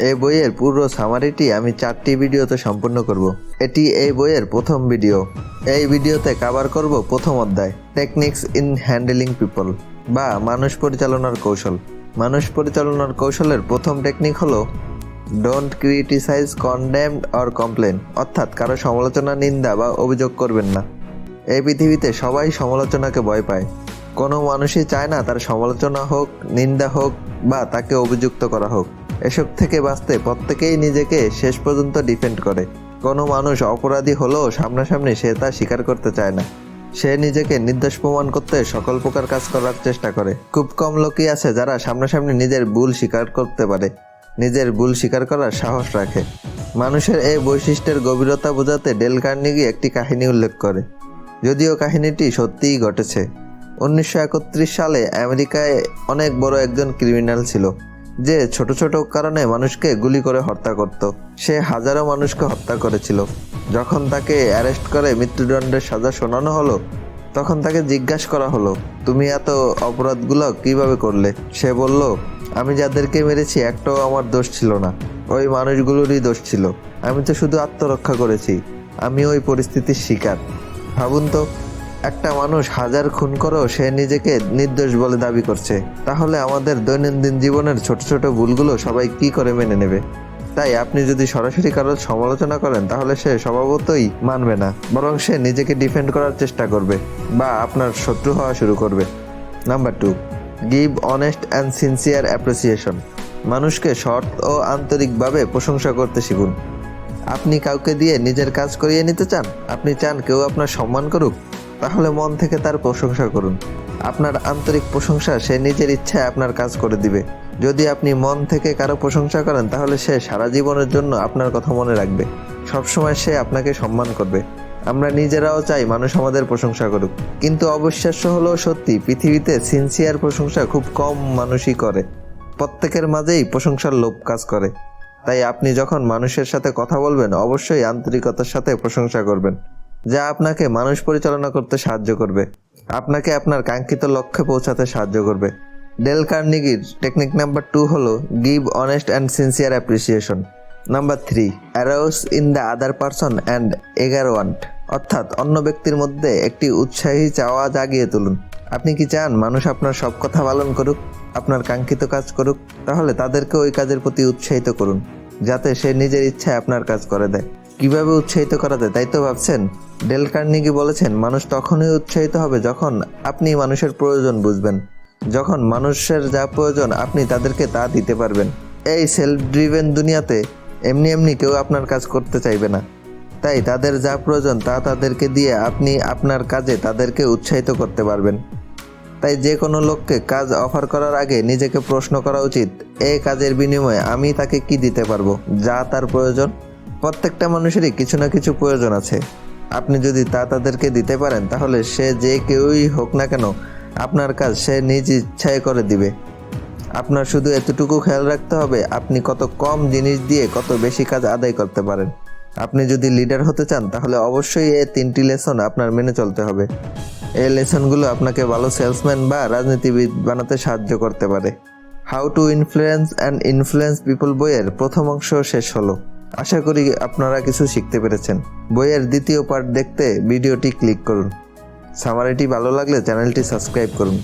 এই বইয়ের পুরো সামারিটি আমি 4টি ভিডিওতে সম্পূর্ণ করব। এটি এই বইয়ের প্রথম ভিডিও। এই ভিডিওতে কভার করব প্রথম অধ্যায়, টেকনিক্স ইন হ্যান্ডলিং পিপল বা মানুষ পরিচালনার কৌশল। মানুষ পরিচালনার কৌশলের প্রথম টেকনিক হলো don't criticise, condemn or complain, অর্থাৎ কারো সমালোচনা, নিন্দা বা অভিযোগ করবেন না। এই পৃথিবীতে সবাই সমালোচনাকে ভয় পায়। কোনো মানুষই চায় না তার সমালোচনা হোক, নিন্দা হোক বা তাকে অভিযুক্ত করা হোক। এসব থেকে বাঁচতে প্রত্যেকেই নিজেকে শেষ পর্যন্ত ডিফেন্ড করে। কোনো মানুষ অপরাধী হলেও সামনাসামনি সে তা স্বীকার করতে চায় না। সে নিজেকে নির্দোষ প্রমাণ করতে সকল প্রকার কাজ করার চেষ্টা করে। খুব কম লোকই আছে যারা সামনাসামনি নিজের ভুল স্বীকার করতে পারে, নিজের ভুল স্বীকার করার সাহস রাখে। মানুষের এই বৈশিষ্ট্যের গভীরতা বোঝাতে ডেল কার্নেগি একটি কাহিনী উল্লেখ করে, যদিও কাহিনীটি সত্যিই ঘটেছে। 1931 সালে আমেরিকায় অনেক বড় একজন ক্রিমিনাল ছিল, যে ছোট ছোট কারণে মানুষকে গুলি করে হত্যা করত। সে হাজারো মানুষকে হত্যা করেছিল। যখন তাকে অ্যারেস্ট করে মৃত্যুদণ্ডের সাজা শোনানো হলো, তখন তাকে জিজ্ঞাসা করা হলো, তুমি এত অপরাধগুলো কিভাবে করলে? সে বলল, আমি যাদেরকে মেরেছি একটাও আমার দোষ ছিল না, ওই মানুষগুলোরই দোষ ছিল। আমি তো শুধু আত্মরক্ষা করেছি, আমি ওই পরিস্থিতির শিকার। ভাবুন তো, একটা মানুষ হাজার খুন করেও সে নিজেকে নির্দোষ বলে দাবি করছে। তাহলে আমাদের দৈনন্দিন জীবনের ছোট ছোট ভুলগুলো সবাই কি করে মেনে নেবে? তাই আপনি যদি সরাসরি কারোর সমালোচনা করেন, তাহলে সে স্বভাবতই মানবে না, বরং সে নিজেকে ডিফেন্ড করার চেষ্টা করবে বা আপনার শত্রু হওয়া শুরু করবে। Number 2, give honest and sincere appreciation. মানুষকে সৎ ও আন্তরিকভাবে প্রশংসা করতে শিখুন। আপনি কাউকে দিয়ে নিজের কাজ করিয়ে নিতে চান? আপনি চান কেউ আপনার সম্মান করুক? তাহলে মন থেকে তার প্রশংসা করুন। আপনার আন্তরিক প্রশংসা সে নিজের ইচ্ছায় আপনার কাজ করে দিবে। যদি আপনি মন থেকে কারো প্রশংসা করেন, তাহলে সে সারা জীবনের জন্য আপনার কথা মনে রাখবে। সবসময় সে আপনাকে সম্মান করবে। আমরা নিজেরাও চাই মানুষ আমাদের প্রশংসা করুক, কিন্তু অবিশ্বাস্য হলেও সত্যি, পৃথিবীতে সিনসিয়ার প্রশংসা খুব কম মানুষই করে। প্রত্যেকের মাঝেই প্রশংসার লোভ কাজ করে। তাই আপনি যখন মানুষের সাথে কথা বলবেন, অবশ্যই আন্তরিকতার সাথে প্রশংসা করবেন, যা আপনাকে মানুষ পরিচালনা করতে সাহায্য করবে, আপনাকে আপনার কাঙ্ক্ষিত লক্ষ্যে পৌঁছাতে সাহায্য করবে। ডেল কার্নেগির টেকনিক নাম্বার 2 হলো give honest and sincere appreciation. Number 3, arouse in the other person and eager want, অর্থাৎ অন্য ব্যক্তির মধ্যে একটি উৎসাহী চাওয়া জাগিয়ে তুলুন। আপনি কি চান মানুষ আপনার সব কথা পালন করুক, আপনার কাঙ্ক্ষিত কাজ করুক? তাহলে তাদেরকে ওই কাজের প্রতি উৎসাহিত করুন, যাতে সে নিজের ইচ্ছায় আপনার কাজ করে দেয়। কিভাবে উৎসাহিত করা যায় তাই তো ভাবছেন? ডেল কার্নেগি বলেছেন, মানুষ তখনই উৎসাহিত হবে যখন আপনি মানুষের প্রয়োজন বুঝবেন, যখন মানুষের যা প্রয়োজন আপনি তাদেরকে তা দিতে পারবেন। এই সেলফ ড্রিভেন দুনিয়াতে এমনি এমনি কেউ আপনার কাজ করতে চাইবে না। তাই তাদের যা প্রয়োজন তা তাদেরকে দিয়ে আপনি আপনার কাজে তাদেরকে উৎসাহিত করতে পারবেন। তাই যে কোনো লোককে কাজ অফার করার আগে নিজেকে প্রশ্ন করা উচিত, এই কাজের বিনিময়ে আমি তাকে কি দিতে পারবো যা তার প্রয়োজন। প্রত্যেকটা মানুষেরই কিছু না কিছু প্রয়োজন আছে। আপনি যদি তা তাদেরকে দিতে পারেন, তাহলে সে যে কেউই হোক না কেন, আপনার কাজ সে নিজ ইচ্ছায় করে দিবে। আপনার শুধু এতটুকু খেয়াল রাখতে হবে, আপনি কত কম জিনিস দিয়ে কত বেশি কাজ আদায় করতে পারেন। আপনি যদি লিডার হতে চান, তাহলে অবশ্যই এই 3টি লেসন আপনার মেনে চলতে হবে। এই লেসনগুলো আপনাকে ভালো সেলসম্যান বা রাজনীতিবিদ বানাতে সাহায্য করতে পারে। How to influence and influence people বইয়ের প্রথম অংশ শেষ হলো। আশা করি আপনারা কিছু শিখতে পেরেছেন। বইয়ের দ্বিতীয় পার্ট দেখতে ভিডিওটি ক্লিক করুন। সামারিটি ভালো লাগলে চ্যানেলটি সাবস্ক্রাইব করুন।